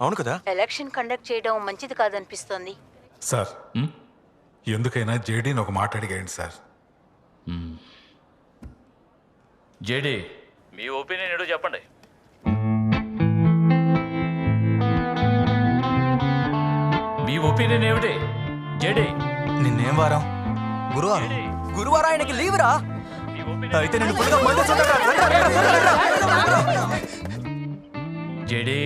అవును కదా. Election conduct చేయడం మంచిది కాదనిపిస్తోంది. సార్ ఎందుకైనా జేడీని ఒక మాట అడిగేయండి సార్. జేడీ, మీ ఒపీనియన్ ఏడో చెప్పండి. మీ ఒపీనియన్ ఏమిటి జేడీ? నిన్నేం వారం? గురువారం. గురువారం ఆయనకి లీవ్ రా. అయితే నేను ఫుల్గా మందేస్తుంటా. JD,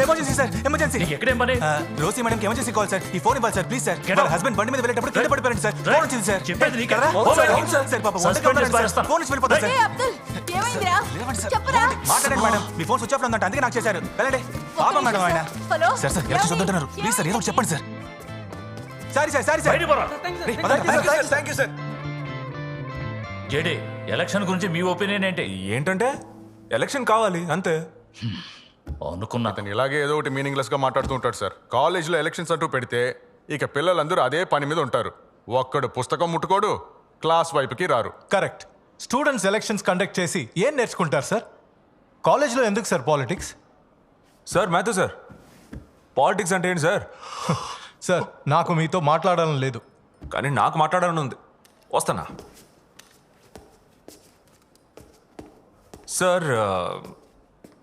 emergency sir, emergency. నీకు ఎక్కడేం పని? రోసీ మేడంకి ఎమర్జెన్సీ కాల్ సార్. ఈ ఫోన్ ఇవ్వాలి సార్ ప్లీజ్ సార్. వాళ్ళ హస్బెండ్ బండి మీద వెళ్ళేటప్పుడు కింద పడిపోయారు సార్. ఫోన్ వచ్చింది సార్. చెప్పేది నీకే. అవును సార్, సార్ పాపం Suspend చేసి పారేస్తాను. ఫోన్ నుంచి వెళ్ళిపోతారు సార్. ఏమైందిరా? లేవండి సార్. చెప్పరా? మాట్లాడండి మేడం. మీ ఫోన్ స్విచ్ ఆఫ్ లో ఉందంట, అందుకే నాకు చేశారు. వెళ్ళండి. పాపం మేడం ఆయన. హలో? సార్ సార్ ఎలక్షన్ వద్దంటున్నారు. ప్లీజ్ సార్ ఏదో ఒకటి చెప్పండి sir. Sorry sir, sorry sir. బయటికి పోరా. Thank you sir. JD, election గురించి మీ ఒపీనియన్ ఏంటి? ఏంటంటే ఎలక్షన్ కావాలి అంతే. అనుకున్నా. అతను ఇలాగే ఏదో ఒకటి మీనింగ్లెస్ గా మాట్లాడుతూ ఉంటాడు సార్. కాలేజీలో ఎలక్షన్స్ అంటూ పెడితే ఇక పిల్లలందరూ అదే పని మీద ఉంటారు. ఒక్కడు పుస్తకం ముట్టుకోడు, క్లాస్ వైపుకి రారు. కరెక్ట్. స్టూడెంట్స్ ఎలక్షన్స్ కండక్ట్ చేసి ఏం నేర్చుకుంటారు సార్? కాలేజ్లో ఎందుకు sir politics? Sir Matthew sir, politics అంటే ఏంటి సార్? సార్ నాకు మీతో మాట్లాడాలని లేదు. కానీ నాకు మాట్లాడాలని ఉంది. వస్తానా సార్?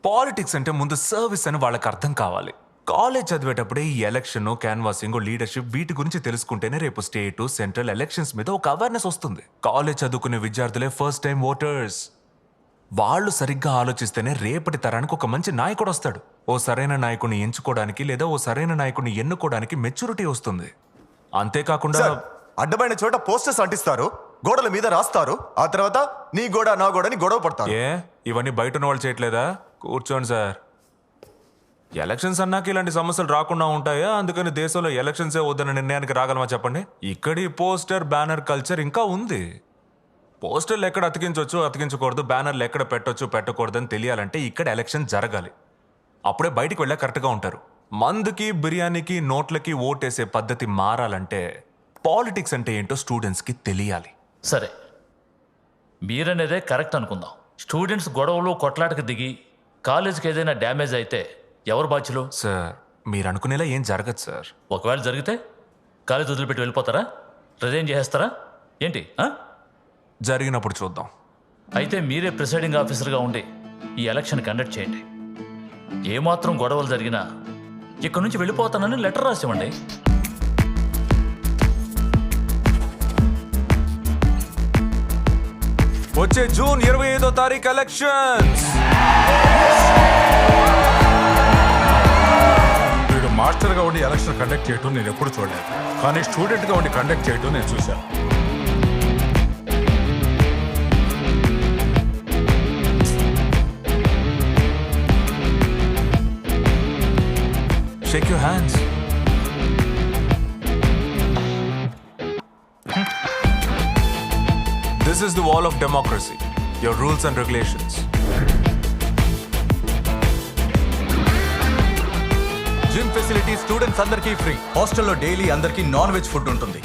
పాలిటిక్స్ అంటే ముందు సర్వీస్ అని వాళ్ళకి అర్థం కావాలి. కాలేజ్ చదివేటప్పుడే ఈ ఎలక్షన్, క్యాన్వాసింగ్, లీడర్షిప్ వీటి గురించి తెలుసుకుంటేనే రేపు స్టేట్, సెంట్రల్ ఎలక్షన్స్ మీద ఒక అవేర్నెస్ వస్తుంది. కాలేజ్ చదువుకునే విద్యార్థులే ఫస్ట్ టైం ఓటర్స్. వాళ్ళు సరిగ్గా ఆలోచిస్తేనే రేపటి తరానికి ఒక మంచి నాయకుడు వస్తాడు. ఓ సరైన నాయకుడిని ఎంచుకోవడానికి లేదా ఓ సరైన నాయకుడిని ఎన్నుకోవడానికి మెచ్యూరిటీ వస్తుంది. అంతేకాకుండా అడ్డమైన చోట పోస్టర్స్ అంటిస్తారు, గోడల మీద రాస్తారు, ఆ తర్వాత నీ గోడ నా గోడని గొడవ పడతారు. ఏ ఇవన్నీ బయట ఉన్న వాళ్ళు చేయట్లేదా? కూర్చోండి సార్. ఎలక్షన్స్ అన్నాక ఇలాంటి సమస్యలు రాకుండా ఉంటాయా? అందుకని దేశంలో ఎలక్షన్సే వద్దన్న నిర్ణయానికి రాగలమా చెప్పండి? ఇక్కడి పోస్టర్ బ్యానర్ కల్చర్ ఇంకా ఉంది. పోస్టర్లు ఎక్కడ అతికించవచ్చు, అతికించకూడదు, బ్యానర్లు ఎక్కడ పెట్టొచ్చు, పెట్టకూడదని తెలియాలంటే ఇక్కడ ఎలక్షన్ జరగాలి. అప్పుడే బయటికి వెళ్ళా కరెక్ట్గా ఉంటారు. మందుకి, బిర్యానీకి, నోట్లకి ఓటేసే పద్ధతి మారాలంటే పాలిటిక్స్ అంటే ఏంటో స్టూడెంట్స్కి తెలియాలి. సరే, మీరనేదే కరెక్ట్ అనుకుందాం. స్టూడెంట్స్ గొడవలు కొట్లాటకు దిగి కాలేజీకి ఏదైనా డ్యామేజ్ అయితే ఎవరు బాధ్యులు? సార్ మీరు అనుకునేలా ఏం జరగదు సార్. ఒకవేళ జరిగితే కాలేజ్ వదిలిపెట్టి వెళ్ళిపోతారా? రిజైన్ చేసేస్తారా ఏంటి? జరిగినప్పుడు చూద్దాం. అయితే మీరే ప్రిసైడింగ్ ఆఫీసర్గా ఉండి ఈ ఎలక్షన్ కండక్ట్ చేయండి. ఏమాత్రం గొడవలు జరిగినా ఇక్కడి నుంచి వెళ్ళిపోతానని లెటర్ రాసివ్వండి. వచ్చే జూన్ 25వ తారీఖు ఎలక్షన్స్. వీడు మాస్టర్గా ఉండి ఎలక్షన్ కండక్ట్ చేయటం నేను ఎప్పుడు చూడలేదు, కానీ స్టూడెంట్గా ఉండి కండక్ట్ చేయటం నేను చూశాను. Shake your hands. This is the wall of democracy. Your rules and regulations. Gym facility students అందరికీ ఫ్రీ. హాస్టల్లో డైలీ అందరికీ నాన్ వెజ్ ఫుడ్ ఉంటుంది.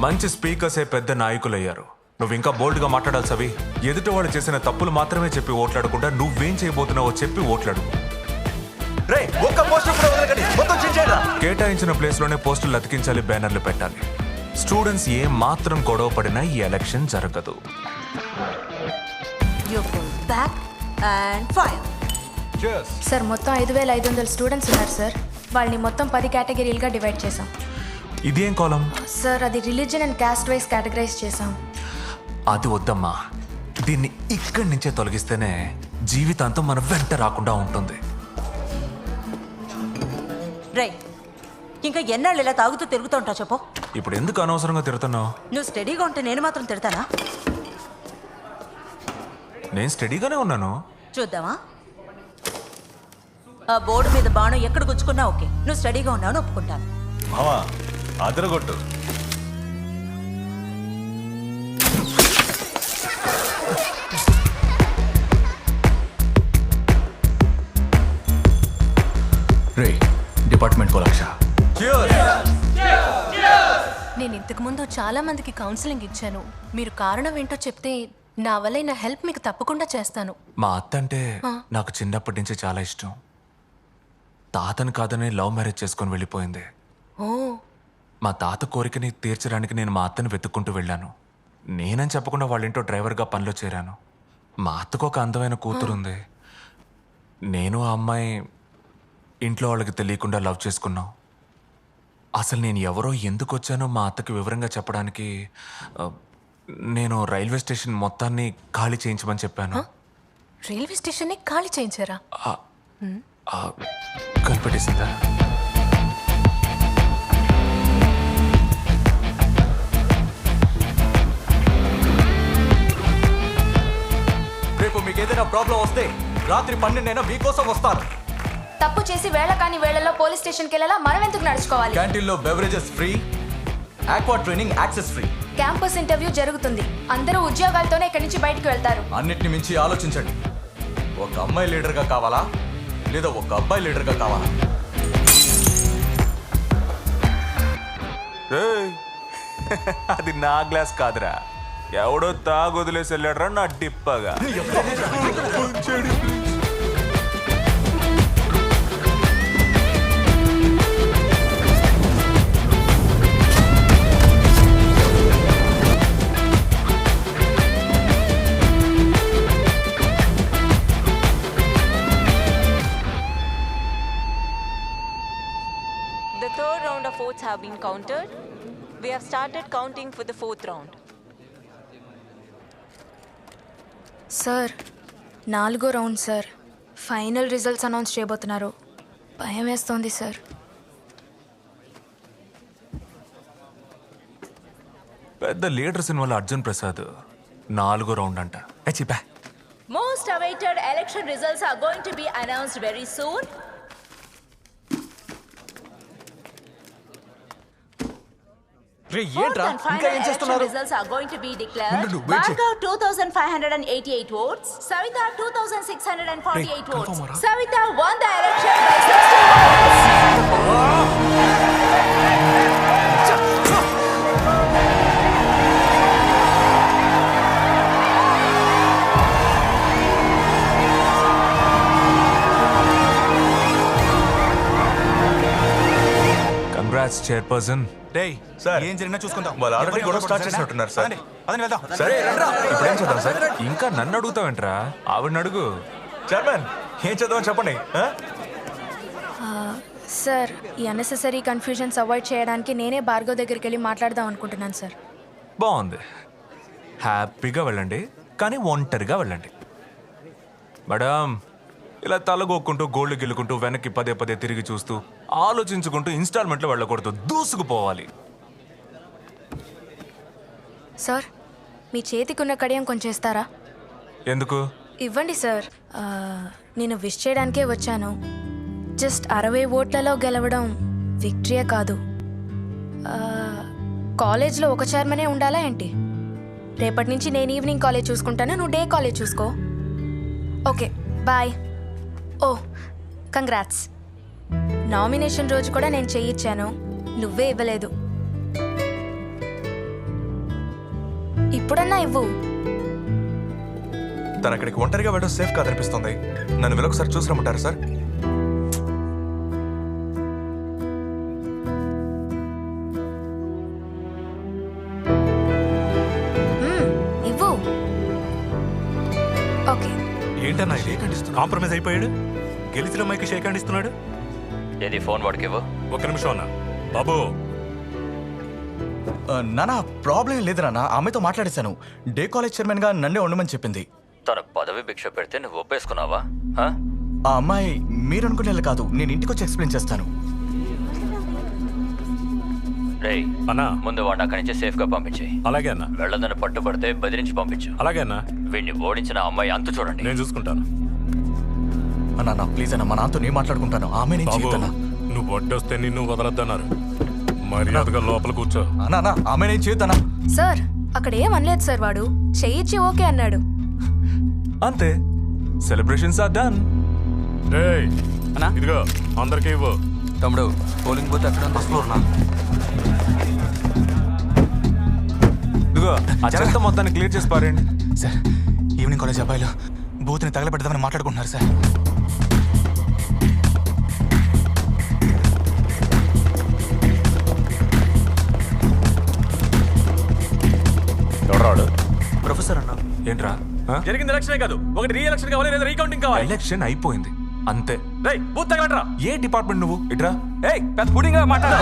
మంచి స్పీకర్సే పెద్ద నాయకులయ్యారు. నువ్వు ఇంకా బోల్డ్గా మాట్లాడాలి సవి. ఎదుటి వాళ్ళు చేసిన తప్పులు మాత్రమే చెప్పి ఓట్లాడకుండా నువ్వేం చేయబోతున్నావో చెప్పి ఓట్లాడు. రే ఒక్క పోస్టర్ కూడా వదలకండి, మొత్తం చించేయండిరా. కేటాయించిన ప్లేస్లోనే పోస్టులు అతికించాలి, బ్యానర్లు పెట్టాలి. స్టూడెంట్స్ ఏం మాత్రం గొడవ పడినా ఈ ఎలక్షన్ జరగదు. సార్ మొత్తం 5,500 స్టూడెంట్స్ ఉన్నారు సార్. వాళ్ళని మొత్తం 10 కేటగిరీలుగా డివైడ్ చేసాం. ఇదేం కాలం? సార్ అది religion and caste wise categorize చేసాం. అది వద్దమ్మా, దీన్ని ఇక్కడి నుంచే తొలగిస్తేనే జీవితాంతం మన వెంట రాకుండా ఉంటుంది. రై, ఇంకా ఎన్నాళ్ళు ఇలా తాగుతూ తిరుగుతూ ఉంటావు చెప్పు. ఇప్పుడు ఎందుకు అనవసరంగా తిడుతున్నావు? నువ్వు స్టడీగా ఉంటే నేను మాత్రం తిడతానా? నేను స్టడీగానే ఉన్నాను. చూద్దామా? ఆ బోర్డు మీద బాణం ఎక్కడ గుచ్చుకున్నా ఓకే, నువ్వు స్టడీగా ఉన్నావు ఒప్పుకుంటాను. మావా అదరగొట్టు. రే డిపార్ట్మెంట్ కో లక్ష. నేను ఇంతకు ముందు చాలా మందికి కౌన్సిలింగ్ ఇచ్చాను. మీరు కారణం ఏంటో చెప్తే నా వల్ల నా హెల్ప్ మీకు తప్పకుండా చేస్తాను. మా అత్త అంటే నాకు చిన్నప్పటి నుంచి చాలా ఇష్టం. తాతను కాదని లవ్ మ్యారేజ్ చేసుకొని వెళ్ళిపోయింది. ఓ మా తాత కోరికని తీర్చడానికి నేను మా అత్తను వెతుక్కుంటూ వెళ్ళాను. నేనని చెప్పకుండా వాళ్ళ ఇంట్లో డ్రైవర్గా పనిలో చేరాను. మా అత్తకు ఒక అందమైన కూతురుంది. నేను ఆ అమ్మాయి ఇంట్లో వాళ్ళకి తెలియకుండా లవ్ చేసుకున్నాం. అసలు నేను ఎవరో ఎందుకు వచ్చానో మా అత్తకి వివరంగా చెప్పడానికి నేను రైల్వే స్టేషన్ మొత్తాన్ని ఖాళీ చేయించమని చెప్పాను. రైల్వే స్టేషన్ని ఖాళీ చేయించారా? కనిపెట్టేసిందా? రేపు మీకు ఏదైనా ప్రాబ్లం వస్తే రాత్రి 12 మీకోసం వస్తాను. తప్పు చేసి వేళ కాని వేళల్లో పోలీస్ స్టేషన్కి వెళ్ళాలా? మనం ఎందుకు నడుచుకోవాలి? క్యాంటీన్లో beverages free, aqua training access free. Campus interview జరుగుతుంది. అందరూ ఉద్యోగాలతోనే ఇక్కడి నుంచి బయటికి వెళ్తారు. అన్నిటిని మించి ఆలోచించండి. ఒక అమ్మాయి లీడర్గా కావాలా లేదా ఒక అబ్బాయి లీడర్గా కావాలా? ఏయ్, అది నా గ్లాస్ కాదురా, ఎవడో తాగొదిలేసి వెళ్ళాడరా నా డిప్పగా. The third round of votes have been counted. We have started counting for the fourth round. Sir 4వ round sir. Final results announce చేయబోతున్నారు. భయం వేస్తోంది సార్. పెద్ద లీడర్ సినిమాలో అర్జున్ ప్రసాద్ 4వ రౌండ్ అంట. చెప్పా. Most awaited election results are going to be announced very soon. Fourth and final election results are going to be declared. Bhargav 2,588 votes. Savita 2,648 votes. Savita won the election by 60 congrats chairperson. Sir ఏం జరిగినా చూసుకుందాం. వాళ్ళు already గొడవ start చేసినట్టున్నారు sir. అదని వెళ్దాం. సరే ఇప్పుడు ఏం చేద్దాం సార్? ఇంకా నన్ను అడుగుతావేంట్రా? ఆవిడని అడుగు. చైర్మన్ ఏం చేద్దామని చెప్పండి. సార్ ఈ అన్నెసెసరీ కన్ఫ్యూజన్స్ అవాయిడ్ చేయడానికి నేనే భార్గవ్ దగ్గరికి వెళ్ళి మాట్లాడదాం అనుకుంటున్నాను సార్. బాగుంది. హ్యాపీగా వెళ్ళండి, కానీ ఒంటరిగా వెళ్ళండి. మేడం, ఇలా తలగొక్కుంటూ గోల్డ్ గెలుకుంటూ వెనక్కి పదే పదే తిరిగి చూస్తూ ఆలోచించుకుంటూ ఇన్స్టాల్మెంట్లో వెళ్ళకూడదు, దూసుకుపోవాలి. సార్ మీ చేతికున్న కడియం కొంచెం ఇస్తారా? ఎందుకు? ఇవ్వండి సార్. నేను విష్ చేయడానికే వచ్చాను. జస్ట్ 60 ఓట్లలో గెలవడం విక్టరీయే కాదు. కాలేజ్లో ఒక చైర్మనే ఉండాలా ఏంటి? రేపటి నుంచి నేను ఈవినింగ్ కాలేజ్ చూసుకుంటాను, నువ్వు డే కాలేజ్ చూసుకో. Okay bye. ఓ కంగ్రాట్స్. నామినేషన్ రోజు కూడా నేను చేయించాను, నువ్వే ఇవ్వలేదు. ఇప్పుడన్నా ఇవ్వు. తను అక్కడికి ఒంటరిగా వెళ్ళడం సేఫ్ కాదనిపిస్తుంది. నన్ను వెళ్ళొకసారి చూసి రమ్మంటారా సార్? ఇవ్వు. ఓకే. ఏంటన్నా ఇది? కాంప్రమైజ్ అయిపోయాడు. గెలిచిన మైకి షేక్ హ్యాండ్ ఇస్తున్నాడు. ఏది ఫోన్ వాడికి ఇవ్వు. ఒక్క నిమిషం అన్న. బాబు నానా ప్రాబ్లం లేదు నాన్న, ఆమెతో మాట్లాడేశాను. డే కాలేజ్ చైర్మన్గా నన్నే ఉండమని చెప్పింది. తన పదవి భిక్ష పెడితే నువ్వు ఒప్పేసుకున్నావా? ఆ అమ్మాయి మీరు అనుకునేలా కాదు, నేను ఇంటికి వచ్చి ఎక్స్ప్లెయిన్ చేస్తాను. రేయ్ అన్నా, ముందు వాడిని అక్కడి నుంచి సేఫ్ గా పంపించేయి. అలాగే అన్న. వెళ్ళదని పట్టుబడితే బెదిరించి పంపించు. అలాగే అన్న. వీడిని ఓడించిన అమ్మాయి అంతు చూడండి. నేను చూసుకుంటాను. అన్నా ప్లీజ్ అన్న, మా నాన్నతో నేను మాట్లాడుకుంటాను. ఆమె నేను బాబు, చేయొద్దన్నా. నువ్వు వడ్డొస్తే నిన్ను వదలద్దన్నారు. మర్యాదగా లోపల కూర్చో. అన్నా ఆమె నేను చేయొద్దన్నా. సార్ అక్కడ ఏమనలేదు సార్, వాడు చెయ్యిచ్చి ఓకే అన్నాడు. అంతే, సెలబ్రేషన్స్ ఆర్ డన్. రేయ్ ఇదిగో అందరికీ ఇవ్వు. తమ్ముడు పోలింగ్ బూత్ ఎక్కడ ఫస్ట్ ఫ్లోర్ నా? ఇదిగో ఆ చెత్త మొత్తాన్ని క్లియర్ చేసి పారేయండి. సార్ ఈవినింగ్ కాలేజ్ అబ్బాయిలు బూత్ని తగలబెడదామని మాట్లాడుకుంటున్నారు సార్. ఎవరాడు? ప్రొఫెసర్ అన్న ఏంట్రా జరిగింది ఎలక్షనే కాదు, ఒకటి రీ ఎలక్షన్ కావాలి లేదా రీకౌంటింగ్ కావాలి. ఎలక్షన్ అయిపోయింది అంతే. రేయ్ బూత్ తగలట్రా. ఏ డిపార్ట్మెంట్ నువ్వు ఇట్రా. ఏయ్ పెద్ద పుడింగ్ గా మాట్లాడు.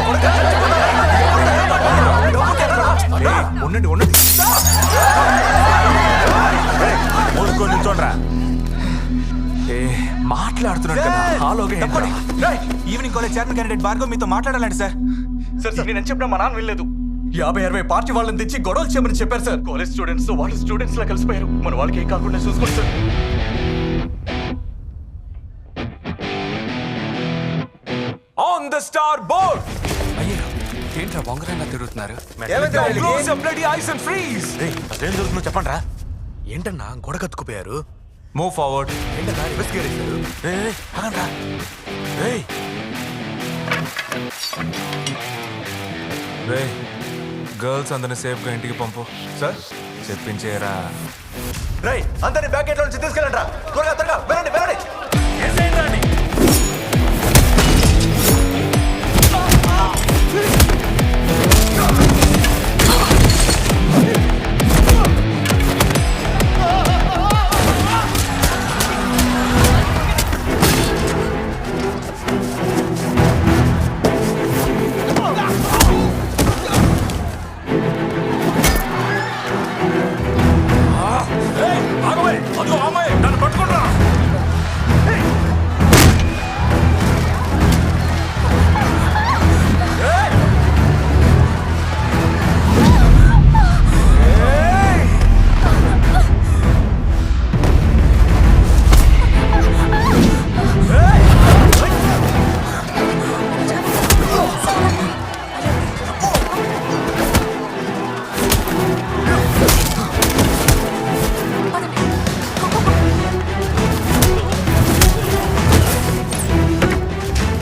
ఉండండి ఉండండి. ఊరుకో నిల్చోండ్రా. ఏ మాట్లాడుతున్నాడు కదా హాలోగా ఏంట్రా? Evening college chairman candidate Bhargav మీతో మాట్లాడాలండి సార్. సార్ నేను చెప్పినా మా నాన్న వినలేదు. 50-60 పార్టీ వాళ్ళని తెచ్చి గొడవలు చేయమని చెప్పారు సార్. కాలేజ్ స్టూడెంట్స్ వాళ్ళు స్టూడెంట్స్ లా కలిసిపోయారు. మన వాళ్ళకి ఏం కాకుండా చూసుకోండి sir. On the star board. అయ్యో ఏంట్రా బొంగరంగా తిరుగుతున్నారు? Close your bloody eyes and freeze. అదేం జరుగుతుందో చెప్పండి రా. ఏంటన్నా గొడవ కత్తుకుపోయారు? Move forward. ఏంటన్నా రివర్స్ గేర్ వేశారు? ఆగండ్రా. రే గర్ల్స్ అందరిని సేఫ్ గా ఇంటికి పంపు. సార్ చెప్పించేరా. రై అందరిని బ్యాక్ గేట్ లో నుంచి తీసుకెళ్ళండి రా. త్వరగా త్వరగా వెళ్ళండి వెళ్ళండి.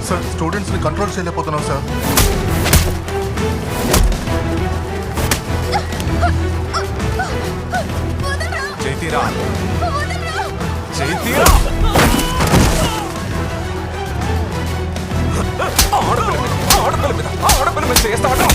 సార్ స్టూడెంట్స్ ని కంట్రోల్ చేయలేకపోతున్నాం సార్. చైతీరా చైతీరా. ఆడపిల్ల మీద చేస్తావా?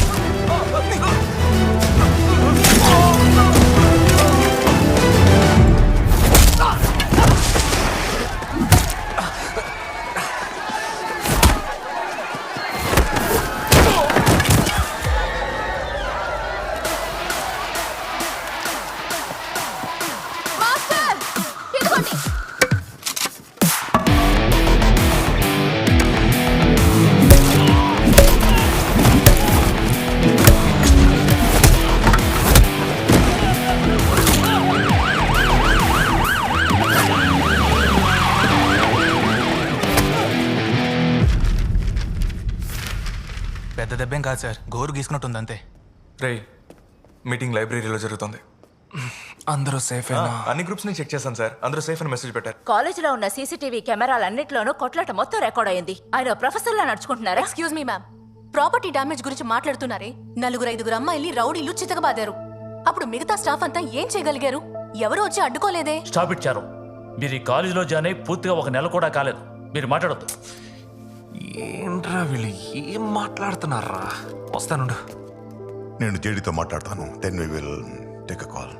పెద్ద దెబ్బేం కాదు సార్, గోరు గీసుకున్నట్టుంది అంతే. రే మీటింగ్ లైబ్రరీలో జరుగుతుంది. అందరూ సేఫ్ అయినా? అన్ని గ్రూప్స్ ని చెక్ చేశాను సార్, అందరూ సేఫ్ అని మెసేజ్ పెట్టారు. కాలేజీలో ఉన్న సీసీటీవీ కెమెరాలన్నిట్లోనూ కొట్లాట మొత్తం రికార్డ్ అయింది. ఆయన ప్రొఫెసర్ లా నడుచుకుంటున్నారా? Excuse me ma'am, property damage గురించి మాట్లాడుతున్నారే. 4-5 అమ్మాయిల్ని రౌడీలు చితకబాదారు. అప్పుడు మిగతా స్టాఫ్ అంతా ఏం చేయగలిగారు? ఎవరు వచ్చి అడ్డుకోలేదే. స్టాప్ ఇచ్చారు. మీరు ఈ కాలేజీలో జాయిన్ అయి పూర్తిగా 1 నెల కూడా కాలేదు. మీరు మాట్లాడొద్దు. ఏంట్రా వీళ్ళు ఏం మాట్లాడుతున్నారా? వస్తానుండు. నేను జేడీతో మాట్లాడతాను. Then we will take a call.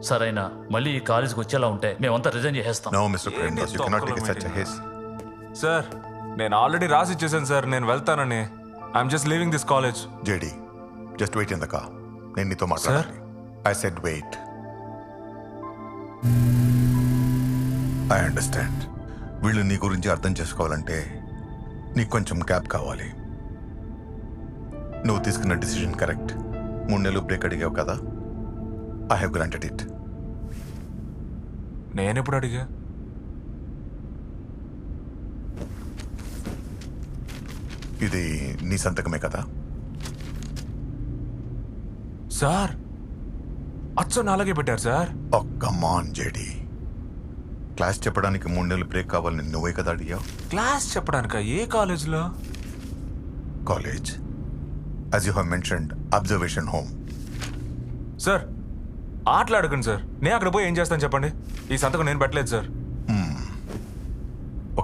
సరైన మళ్ళీ ఈ కాలేజీకి వచ్చేలా ఉంటే మేమంతా రిజైన్ చేసేస్తాం. No mister Premdas, you cannot take such a haste. Sir నేను ఆల్రెడీ రాసి ఇచ్చేసాను సార్, నేను వెళ్తానని. I'm just leaving this college. JD just wait in the car. నేను నీతో మాట్లాడాలి. I said wait. I understand. వీళ్ళు నీ గురించి అర్థం చేసుకోవాలంటే నీకు కొంచెం గ్యాప్ కావాలి. నువ్వు తీసుకున్న డిసిజన్ కరెక్ట్. 3 నెలలు బ్రేక్ అడిగావు కదా, ఐ హ్యావ్ గ్రాంటెడ్ ఇట్. నేనెప్పుడు అడిగా? ఇది నీ సంతకమే కదా? సార్ అచ్చం అలాగే పెట్టారు sir. Oh come on JD, class చెప్పడానికి 3 నెలలు బ్రేక్ కావాలని నువ్వే కదా అడిగావు. క్లాస్ చెప్పడానిక? ఏ కాలేజ్లో? College, as you have mentioned, observation home. Sir ఆటలాడకండి సార్. నేను అక్కడ పోయి ఏం చేస్తాను చెప్పండి? ఈ సంతకం నేను పెట్టలేదు సార్.